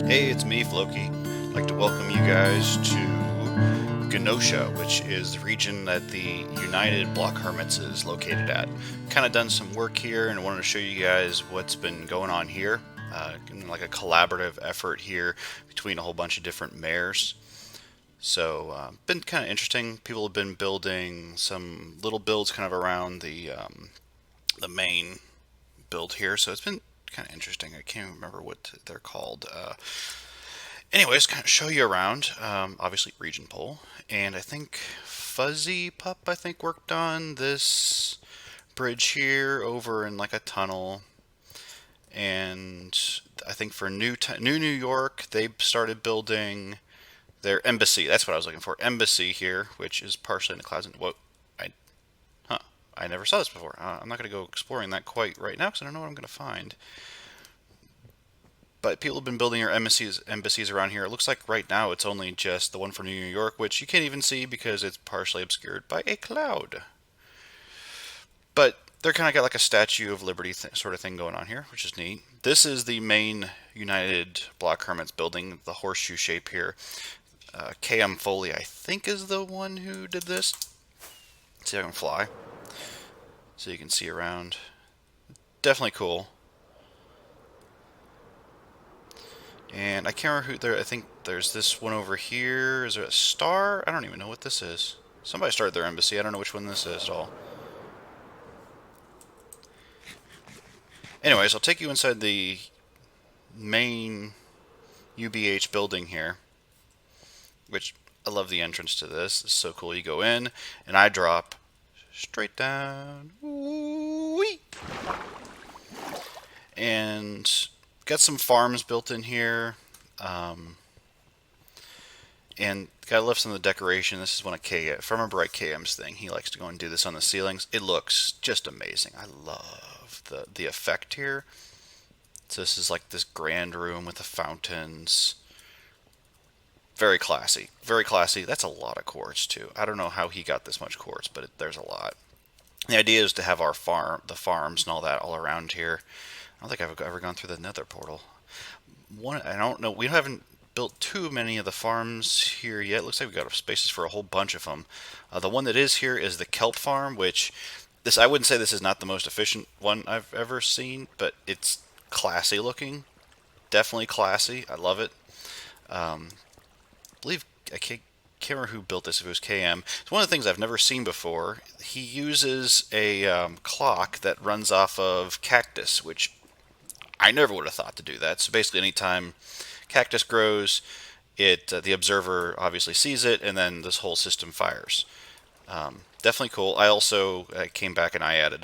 Hey, it's me, Floki. I'd like to welcome you guys to Genosha, which is the region that the United Block Hermits is located at. Kind of done some work here and wanted to show you guys what's been going on here. Like a collaborative effort here between a whole bunch of different mayors. So, been kind of interesting. People have been building some little builds kind of around the main build here. So it's been kind of interesting. I can't remember what they're called. Anyways, kind of show you around. Obviously, region pole, and I think Fuzzy Pup, I think, worked on this bridge here over in like a tunnel. And I think for New York, they started building their embassy. That's what I was looking for. Embassy here, which is partially in the clouds. And what I huh, I never saw this before. I'm not going to go exploring that quite right now because I don't know what I'm going to find. But people have been building their embassies around here. It looks like right now it's only just the one for New York, which you can't even see because it's partially obscured by a cloud. But they're kind of got like a Statue of Liberty sort of thing going on here, which is neat. This is the main United Block Hermits building, the horseshoe shape here. kmfoley, I think, is the one who did this. Let's see if I can fly so you can see around. Definitely cool. And I can't remember who there. I think there's this one over here. Is there a star? I don't even know what this is. Somebody started their embassy. I don't know which one this is at all. Anyways, I'll take you inside the main UBH building here, which I love the entrance to this. It's so cool. You go in, and I drop straight down. Whee! And got some farms built in here. Um, And gotta love some of the decoration. This is one of if I remember right, KM's thing. He likes to go and do this on the ceilings. It looks just amazing. I love the effect here. So this is like this grand room with the fountains. Very classy. Very classy. That's a lot of quartz too. I don't know how he got this much quartz, but there's a lot. The idea is to have the farms and all that all around here. I don't think I've ever gone through the Nether portal. I don't know. We haven't built too many of the farms here yet. Looks like we've got spaces for a whole bunch of them. The one that is here is the kelp farm, which I wouldn't say this is not the most efficient one I've ever seen, but it's classy looking. Definitely classy. I love it. I believe can't remember who built this. If it was KM, it's one of the things I've never seen before. He uses a clock that runs off of cactus, which I never would have thought to do that. So basically, anytime cactus grows, the observer obviously sees it, and then this whole system fires. Definitely cool. I also came back and I added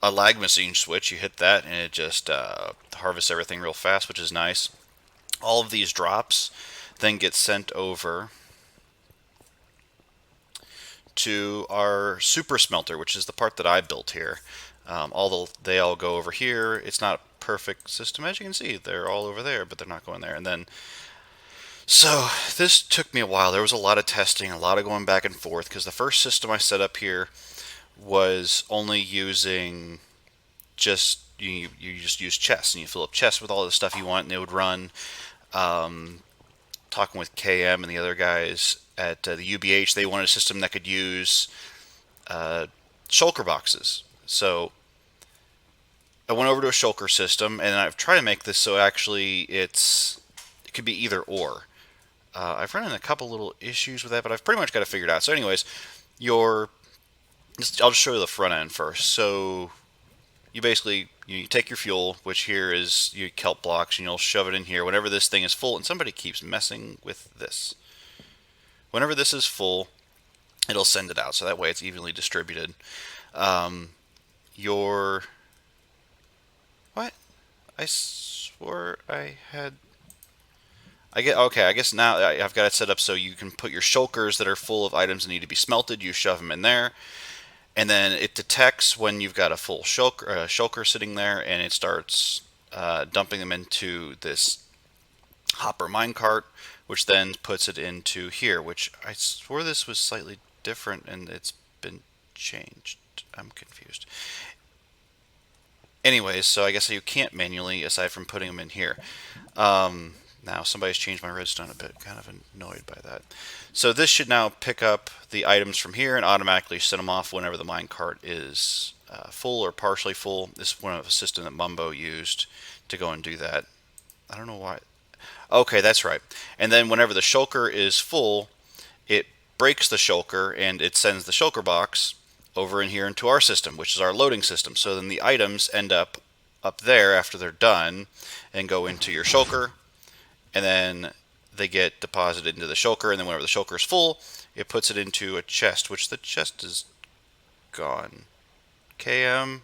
a lag machine switch. You hit that, and it just harvests everything real fast, which is nice. All of these drops then get sent over to our super smelter, which is the part that I built here. They all go over here. It's not a perfect system, as you can see. They're all over there, but they're not going there. And then, so this took me a while. There was a lot of testing, a lot of going back and forth, because the first system I set up here was only using you just use chests, and you fill up chests with all the stuff you want, and it would run. Talking with KM and the other guys at the UBH, they wanted a system that could use shulker boxes. So I went over to a shulker system, and I've tried to make this so actually it could be either or. I've run into a couple little issues with that, but I've pretty much got it figured out. So, anyways, I'll just show you the front end first. So you take your fuel, which here is your kelp blocks, and you'll shove it in here. Whenever this thing is full, and somebody keeps messing with this. Whenever this is full, it'll send it out, so that way it's evenly distributed. Your what? I swore I had. I get okay. I guess now I've got it set up so you can put your shulkers that are full of items that need to be smelted. You shove them in there, and then it detects when you've got a full shulker sitting there, and it starts dumping them into this hopper minecart, which then puts it into here. Which I swore this was slightly different, and it's been changed. I'm confused. Anyways, so I guess you can't manually, aside from putting them in here. Now somebody's changed my redstone a bit. Kind of annoyed by that. So this should now pick up the items from here and automatically send them off whenever the minecart is full or partially full. This is one of a system that Mumbo used to go and do that. I don't know why. Okay, that's right. And then whenever the shulker is full, it breaks the shulker and it sends the shulker box over in here into our system, which is our loading system. So then the items end up there after they're done and go into your shulker, and then they get deposited into the shulker, and then whenever the shulker is full, it puts it into a chest, which the chest is gone. KM,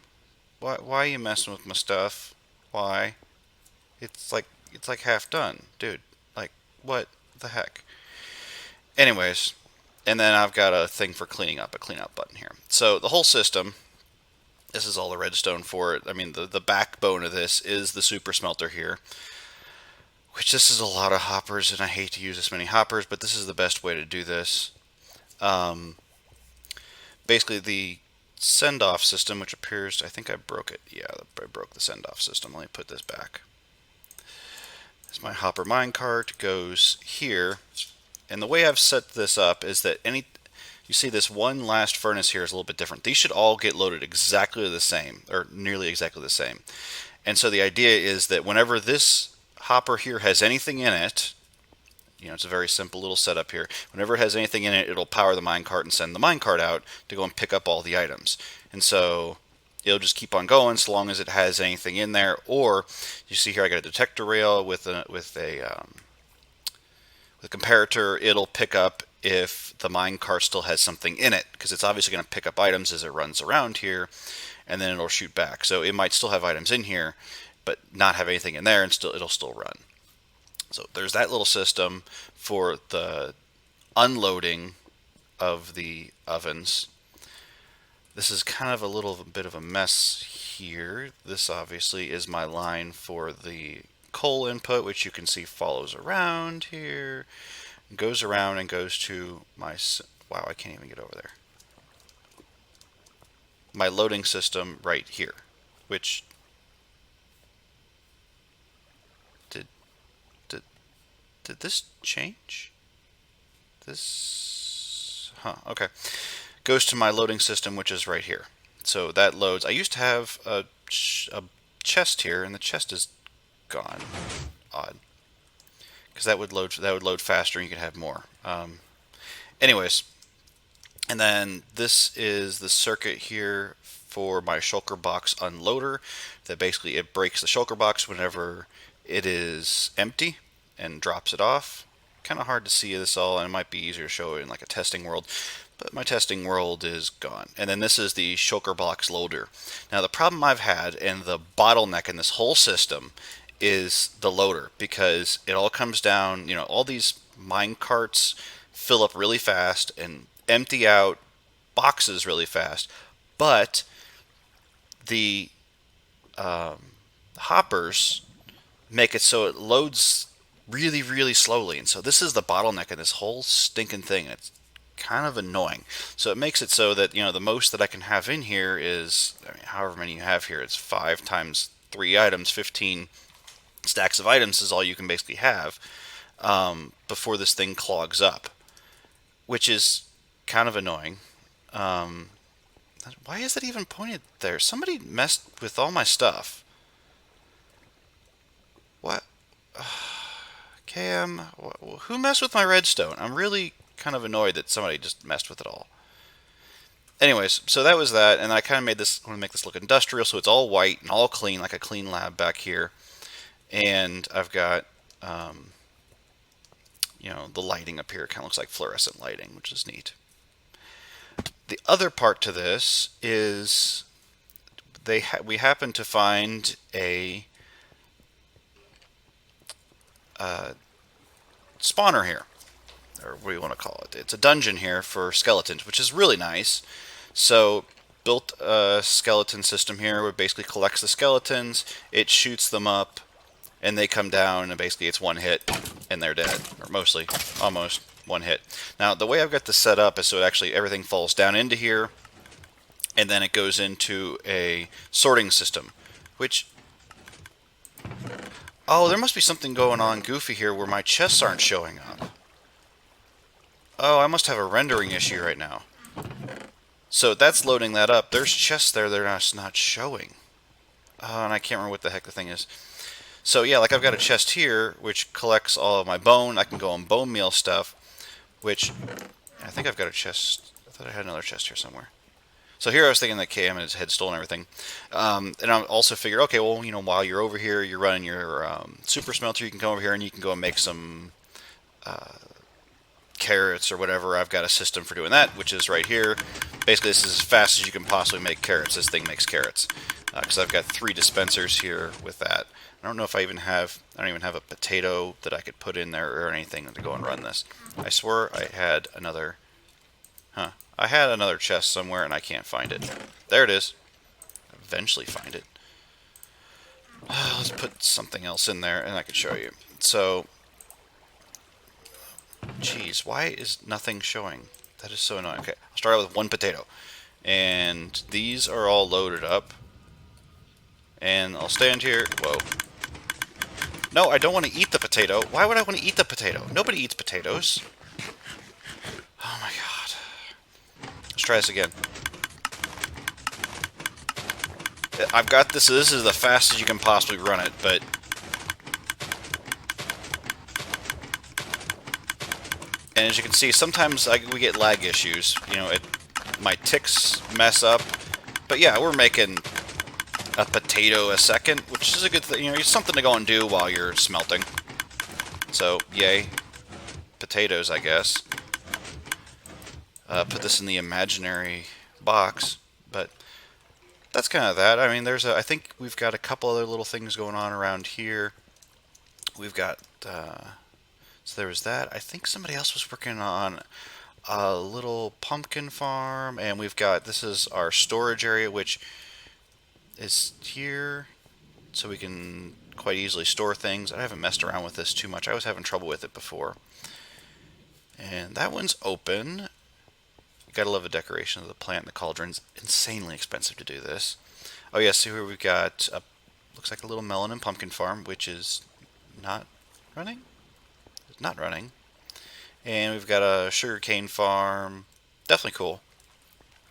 why are you messing with my stuff? Why? It's like half done, dude. Like, what the heck? Anyways, and then I've got a thing for cleaning up, a clean up button here. So the whole system, this is all the redstone for it. I mean, the backbone of this is the super smelter here, which this is a lot of hoppers, and I hate to use this many hoppers, but this is the best way to do this. Um, Basically, the send-off system, which appears, I think I broke it. Yeah, I broke the send-off system. Let me put this back. As my hopper minecart goes here, and the way I've set this up is that you see this one last furnace here is a little bit different. These should all get loaded exactly the same, or nearly exactly the same. And so the idea is that whenever this hopper here has anything in it, it's a very simple little setup here. Whenever it has anything in it, it'll power the minecart and send the minecart out to go and pick up all the items. And so it'll just keep on going so long as it has anything in there. Or you see here, I got a detector rail with a comparator. It'll pick up if the minecart still has something in it, because it's obviously going to pick up items as it runs around here, and then it'll shoot back. So it might still have items in here, but not have anything in there, and it'll still run. So there's that little system for the unloading of the ovens. This is kind of a little bit of a mess here. This obviously is my line for the coal input, which you can see follows around here, goes around and goes to my, wow, I can't even get over there. My loading system right here, which did this change? Okay. Goes to my loading system, which is right here. So that loads. I used to have a chest here, and the chest is gone. Odd. Because that would load faster, and you could have more. Anyways, and then this is the circuit here for my shulker box unloader. That basically it breaks the shulker box whenever it is empty and drops it off. Kind of hard to see this all, and it might be easier to show it in like a testing world, but my testing world is gone. And then this is the shulker box loader. Now the problem I've had and the bottleneck in this whole system is the loader, because it all comes down, all these mine carts fill up really fast and empty out boxes really fast, but the hoppers make it so it loads really, really slowly. And so this is the bottleneck in this whole stinking thing. It's kind of annoying. So it makes it so that, the most that I can have in here is, however many you have here, it's 5 times 3 items, 15 stacks of items is all you can basically have before this thing clogs up, which is kind of annoying. Why is it even pointed there? Somebody messed with all my stuff. What? Cam, who messed with my redstone? I'm really kind of annoyed that somebody just messed with it all. Anyways, so that was that, and I kind of want to make this look industrial, so it's all white and all clean, like a clean lab back here. And I've got, the lighting up here kind of looks like fluorescent lighting, which is neat. The other part to this is we happen to find a spawner here, or what do you want to call it? It's a dungeon here for skeletons, which is really nice. So built a skeleton system here where it basically collects the skeletons, it shoots them up, and they come down, and basically it's one hit and they're dead, or mostly, almost one hit. Now the way I've got this set up is so actually everything falls down into here, and then it goes into a sorting system, Which, oh, there must be something going on goofy here where my chests aren't showing up. Oh, I must have a rendering issue right now. So that's loading that up. There's chests there that are not showing. And I can't remember what the heck the thing is. So yeah, like I've got a chest here which collects all of my bone. I can go on bone meal stuff, which I think I've got a chest. I thought I had another chest here somewhere. So here I was thinking that KM had stolen everything. And I also figured, okay, well, while you're over here, you're running your super smelter, you can come over here and you can go and make some carrots or whatever. I've got a system for doing that, which is right here. Basically, this is as fast as you can possibly make carrots. This thing makes carrots. Because I've got 3 dispensers here with that. I don't know if I don't even have a potato that I could put in there or anything to go and run this. I swear I had another, I had another chest somewhere and I can't find it. There it is. Eventually find it. Let's put something else in there and I can show you. So, geez, why is nothing showing? That is so annoying. Okay, I'll start out with 1 potato. And these are all loaded up. And I'll stand here. Whoa. No, I don't want to eat the potato. Why would I want to eat the potato? Nobody eats potatoes. Oh my god. Let's try this again. I've got this. This is the fastest you can possibly run it, but and as you can see, sometimes we get lag issues. My ticks mess up. But yeah, we're making a potato a second, which is a good thing. It's something to go and do while you're smelting. So, yay. Potatoes, I guess. Put this in the imaginary box, but that's kind of that. I mean, I think we've got a couple other little things going on around here. We've got, so there was that. I think somebody else was working on a little pumpkin farm, and we've got, this is our storage area, which is here, so we can quite easily store things. I haven't messed around with this too much. I was having trouble with it before. And that one's open. You gotta love the decoration of the plant. The cauldron's insanely expensive to do this. Oh yeah, so here we've got looks like a little melon and pumpkin farm, which is not running. It's not running. And we've got a sugarcane farm. Definitely cool.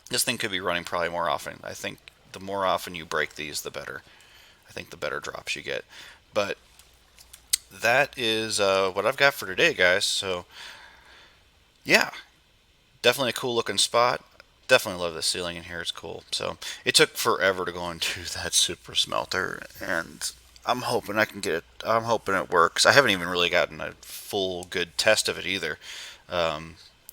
This thing could be running probably more often. I think the more often you break these, the better. I think the better drops you get. But that is what I've got for today, guys. So, yeah. Definitely a cool looking spot. Definitely love the ceiling in here. It's cool. So, it took forever to go and do that super smelter. And I'm hoping I can get it. I'm hoping it works. I haven't even really gotten a full good test of it either.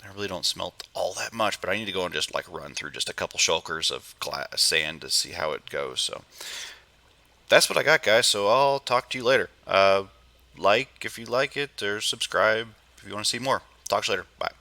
I really don't smelt all that much, but I need to go and just run through just a couple shulkers of sand to see how it goes. So that's what I got, guys. So I'll talk to you later. Like if you like it, or subscribe if you want to see more. Talk to you later. Bye.